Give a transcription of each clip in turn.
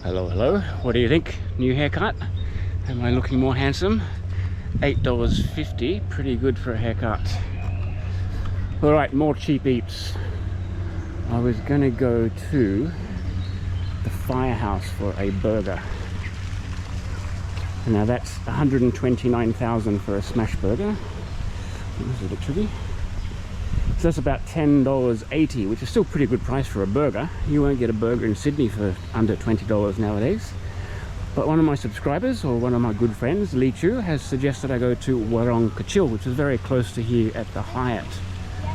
Hello, hello. What do you think? New haircut? Am I looking more handsome? $8.50, pretty good for a haircut. Alright, more cheap eats. I was gonna go to the Firehouse for a burger. Now that's $129,000 for a smash burger. This is a bit tricky. So that's about $10.80, which is still a pretty good price for a burger. You won't get a burger in Sydney for under $20 nowadays. But one of my subscribers, or one of my good friends, Lee Chu, has suggested I go to Warung Kecil, which is very close to here at the Hyatt. So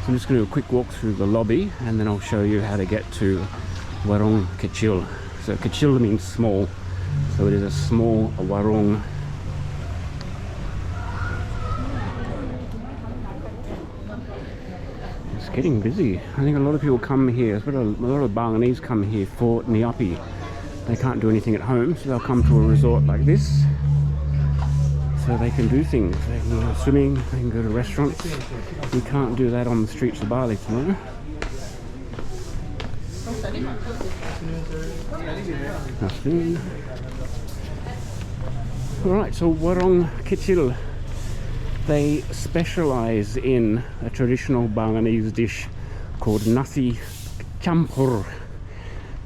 I'm just going to do a quick walk through the lobby, and then I'll show you how to get to Warung Kecil. So Kecil means small, so it is a small warung. Getting busy. I think a lot of people come here, a lot of Balinese come here for Nyapi. They can't do anything at home, so they'll come to a resort like this so they can do things. They can go swimming, they can go to restaurants. You can't do that on the streets of Bali tomorrow. Alright, so Warung Kecil. They specialize in a traditional Balinese dish called Nasi Campur.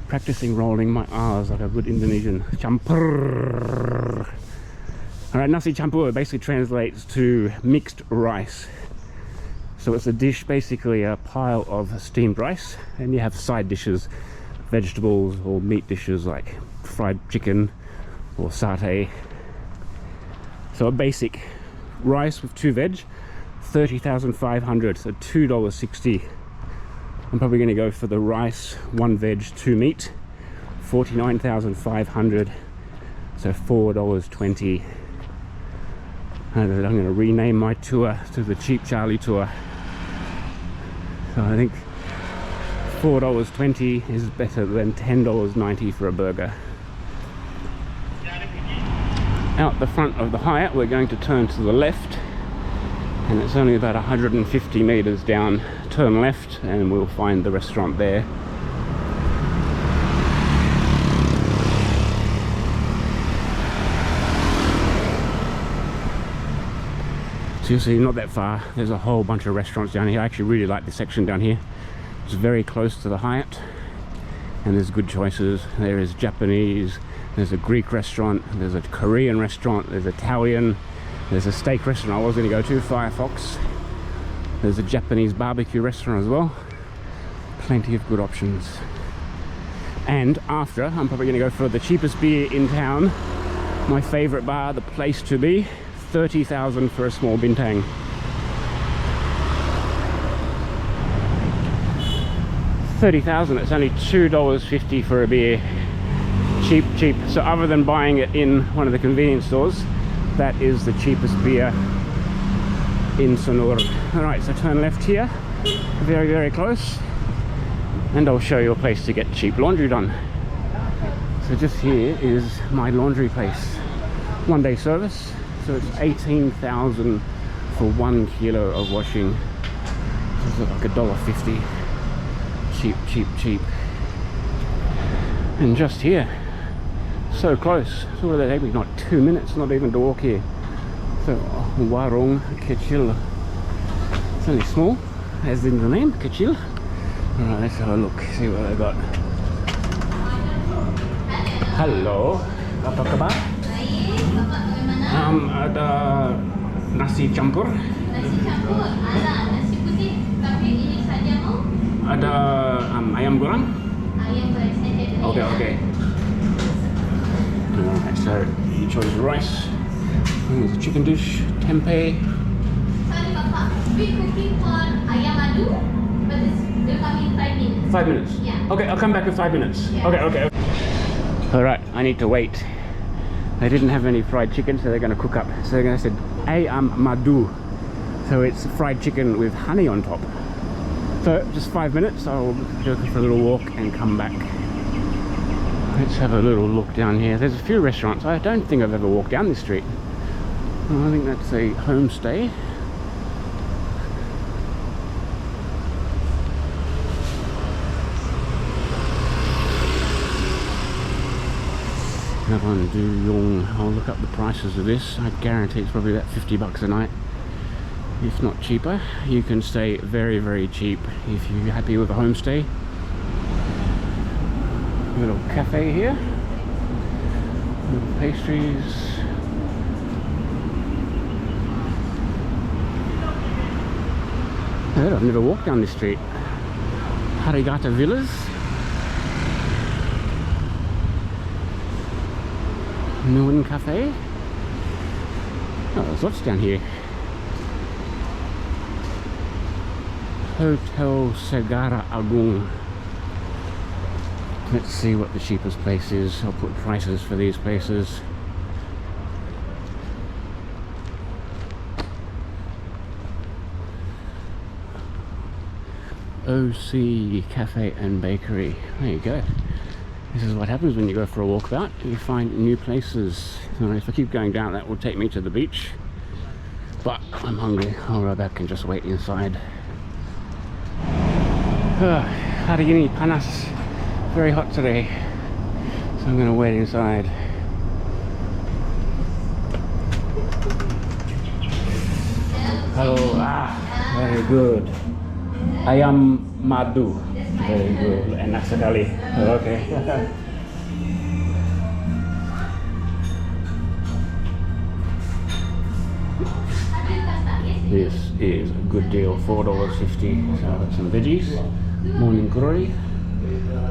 Practicing rolling my R's like a good Indonesian. Campur. Alright, Nasi Campur basically translates to mixed rice. So it's a dish, basically a pile of steamed rice, and you have side dishes, vegetables or meat dishes like fried chicken or satay. So a basic rice with 2 veg, 30,500, so $2.60. I'm probably going to go for the rice, 1 veg, 2 meat, 49,500, so $4.20. And I'm going to rename my tour to the Cheap Charlie tour. So I think $4.20 is better than $10.90 for a burger. Out the front of the Hyatt, we're going to turn to the left, and it's only about 150 meters down. Turn left and we'll find the restaurant there. So you see, not that far, there's a whole bunch of restaurants down here. I actually really like this section down here. It's very close to the Hyatt, and there's good choices. There is Japanese, there's a Greek restaurant, there's a Korean restaurant, there's Italian, there's a steak restaurant I was going to go to, Firefox. There's a Japanese barbecue restaurant as well. Plenty of good options. And after, I'm probably going to go for the cheapest beer in town. My favorite bar, the place to be. 30,000 for a small Bintang. $30,000, it's only $2.50 for a beer. Cheap, cheap. So other than buying it in one of the convenience stores, that is the cheapest beer in Sanur. Alright, so turn left here, very, very close, and I'll show you a place to get cheap laundry done. So just here is my laundry place. 1-day service, so it's 18,000 for 1 kilo of washing. This is like $1.50. Cheap, cheap, cheap. And just here, so close. So what did they take me? Not 2 minutes, not even to walk here. So Warung Kecil. It's only small, as in the name, Kecil. Alright, let's have a look, see what I got. Halo, apa kabar? Ada nasi campur. Nasi campur, ada nasi putih, tapi ini saja mau. Ada ayam goreng. Ayam goreng saja. Okay, okay. Alright, so you chose rice. There's a chicken dish, tempeh. Sorry, Papa. We cooking for ayam madu, but it's will come in 5 minutes. 5 minutes? Yeah. Okay, I'll come back in 5 minutes. Yeah. Okay, okay. Alright, I need to wait. They didn't have any fried chicken, so they're going to cook up. So they're going to say ayam madu. So it's fried chicken with honey on top. So just 5 minutes, I'll go for a little walk and come back. Let's have a little look down here. There's a few restaurants. I don't think I've ever walked down this street. I think that's a homestay. Another one, Duyung. I'll look up the prices of this. I guarantee it's probably about 50 bucks a night, if not cheaper. You can stay very, very cheap if you're happy with a homestay. Little cafe here. Little pastries. I've never walked down this street. Parigata Villas. Neun Cafe. Oh, there's lots down here. Hotel Segara Agung. Let's see what the cheapest place is. I'll put prices for these places. OC Cafe and Bakery. There you go. This is what happens when you go for a walkabout. You find new places. So if I keep going down, that will take me to the beach. But I'm hungry. I'll go back and just wait inside. Hari ini panas. Very hot today. So I'm going to wait inside. Hello. Very good. Ayam madu. Very good. Enak sekali. Okay. This is a good deal, $4.50. So I've got some veggies, morning curry.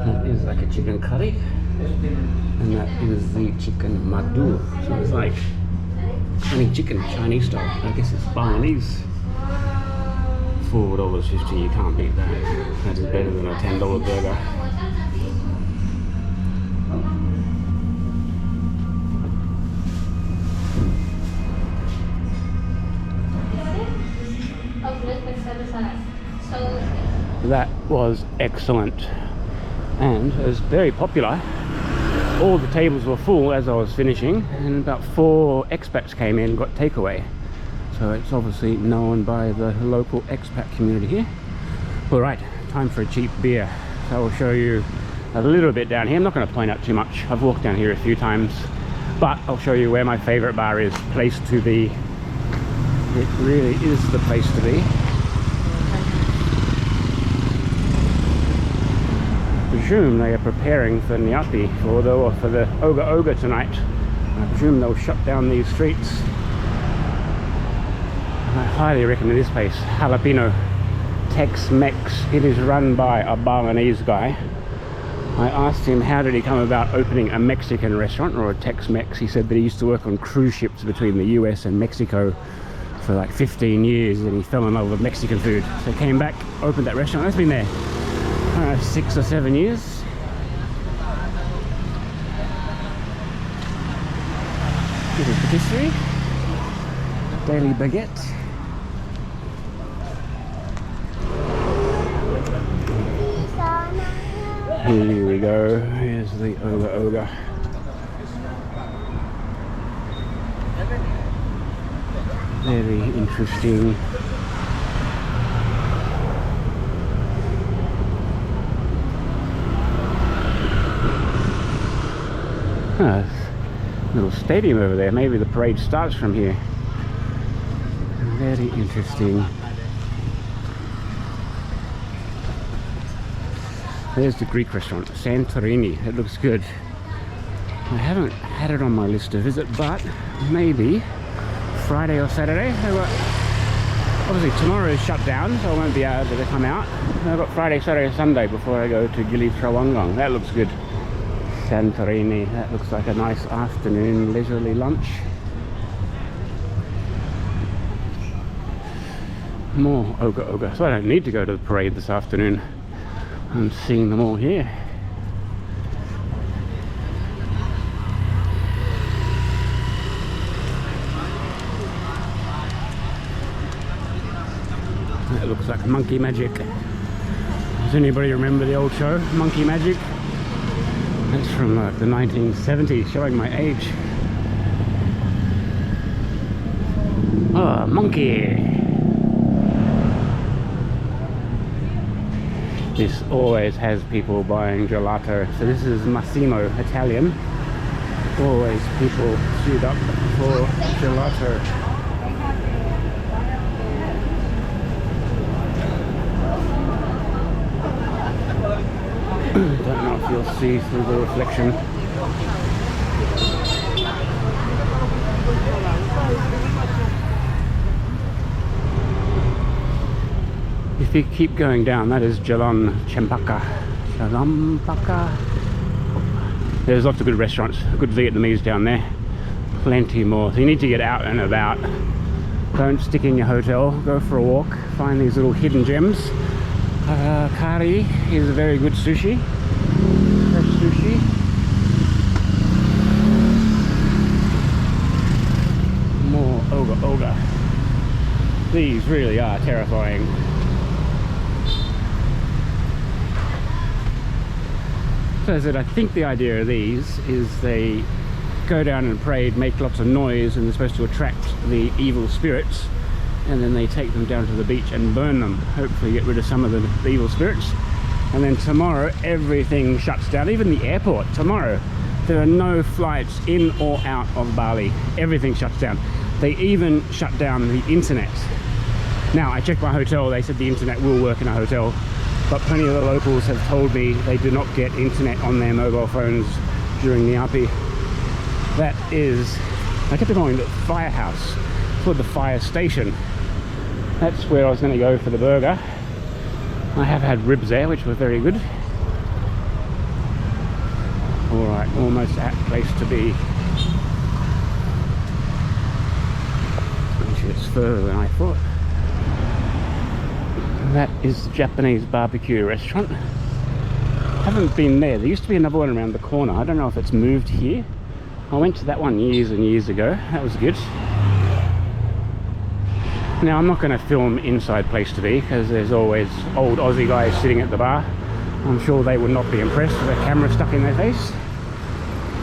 That is like a chicken curry, and that is the chicken madu. So it's like honey chicken, Chinese style. I guess it's Balinese. $4.50, you can't beat that. That is better than a $10 burger. That was excellent, and it was very popular. All the tables were full as I was finishing, and about 4 expats came in and got takeaway. So it's obviously known by the local expat community here. Alright, time for a cheap beer. So I will show you a little bit down here. I'm not going to point out too much. I've walked down here a few times, but I'll show you where my favorite bar is. Place to be. It really is the place to be. I presume they are preparing for Nyapi, for the Ogoh-Ogoh tonight. I presume they'll shut down these streets. I highly recommend this place, Jalapeno Tex-Mex. It is run by a Balinese guy. I asked him how did he come about opening a Mexican restaurant or a Tex-Mex. He said that he used to work on cruise ships between the US and Mexico for like 15 years, and he fell in love with Mexican food. So he came back, opened that restaurant. It's been there, I don't know, 6 or 7 years. This is Patisserie, daily baguette. Here we go, here's the Ogoh-Ogoh. Very interesting. Little stadium over there. Maybe the parade starts from here. Very interesting. There's the Greek restaurant, Santorini. It looks good. I haven't had it on my list to visit, but maybe Friday or Saturday. Obviously tomorrow is shut down, so I won't be able to come out. I've got Friday, Saturday, Sunday before I go to Gili Trawangan. That looks good. Santorini. That looks like a nice afternoon leisurely lunch. More Ogoh-Ogoh. So I don't need to go to the parade this afternoon. I'm seeing them all here. That looks like Monkey Magic. Does anybody remember the old show, Monkey Magic? That's from the 1970s, showing my age. Oh, monkey! This always has people buying gelato. So this is Massimo, Italian. Always people queued up for gelato. Don't know if you'll see through the reflection. If you keep going down, that is Jalan Chempaka. Chalampaka. There's lots of good restaurants, good Vietnamese down there. Plenty more. So you need to get out and about. Don't stick in your hotel. Go for a walk. Find these little hidden gems. Akari is a very good sushi. Fresh sushi. More Ogoh-Ogoh. These really are terrifying. So I think the idea of these is they go down and parade, make lots of noise, and they're supposed to attract the evil spirits, and then they take them down to the beach and burn them, hopefully get rid of some of the evil spirits. And then tomorrow everything shuts down, even the airport. Tomorrow there are no flights in or out of Bali. Everything shuts down. They even shut down the internet. Now I checked my hotel, they said the internet will work in our hotel, but plenty of the locals have told me they do not get internet on their mobile phones during the api. That is, I kept calling it the firehouse. It's called the fire station. That's where I was going to go for the burger. I have had ribs there, which were very good. Alright, almost at place to be. Actually, it's further than I thought. That is the Japanese barbecue restaurant. Haven't been there. There used to be another one around the corner. I don't know if it's moved here. I went to that one years and years ago. That was good. Now I'm not going to film inside place to be because there's always old Aussie guys sitting at the bar. I'm sure they would not be impressed with a camera stuck in their face.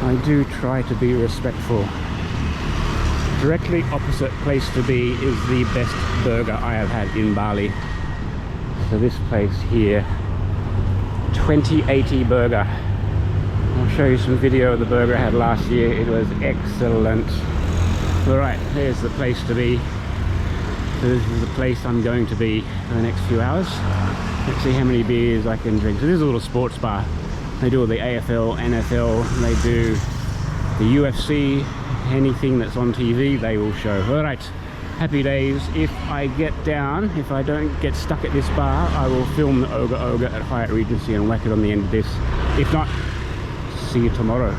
I do try to be respectful. Directly opposite place to be is the best burger I have had in Bali. So this place here, 2080 burger. I'll show you some video of the burger I had last year. It was excellent. Alright, there's the place to be. So this is the place I'm going to be for the next few hours. Let's see how many beers I can drink. So this is a little sports bar. They do all the AFL, NFL, they do the UFC, anything that's on TV they will show. Alright, happy days. If I get down, if I don't get stuck at this bar, I will film the Ogoh-Ogoh at Hyatt Regency and whack it on the end of this. If not, see you tomorrow.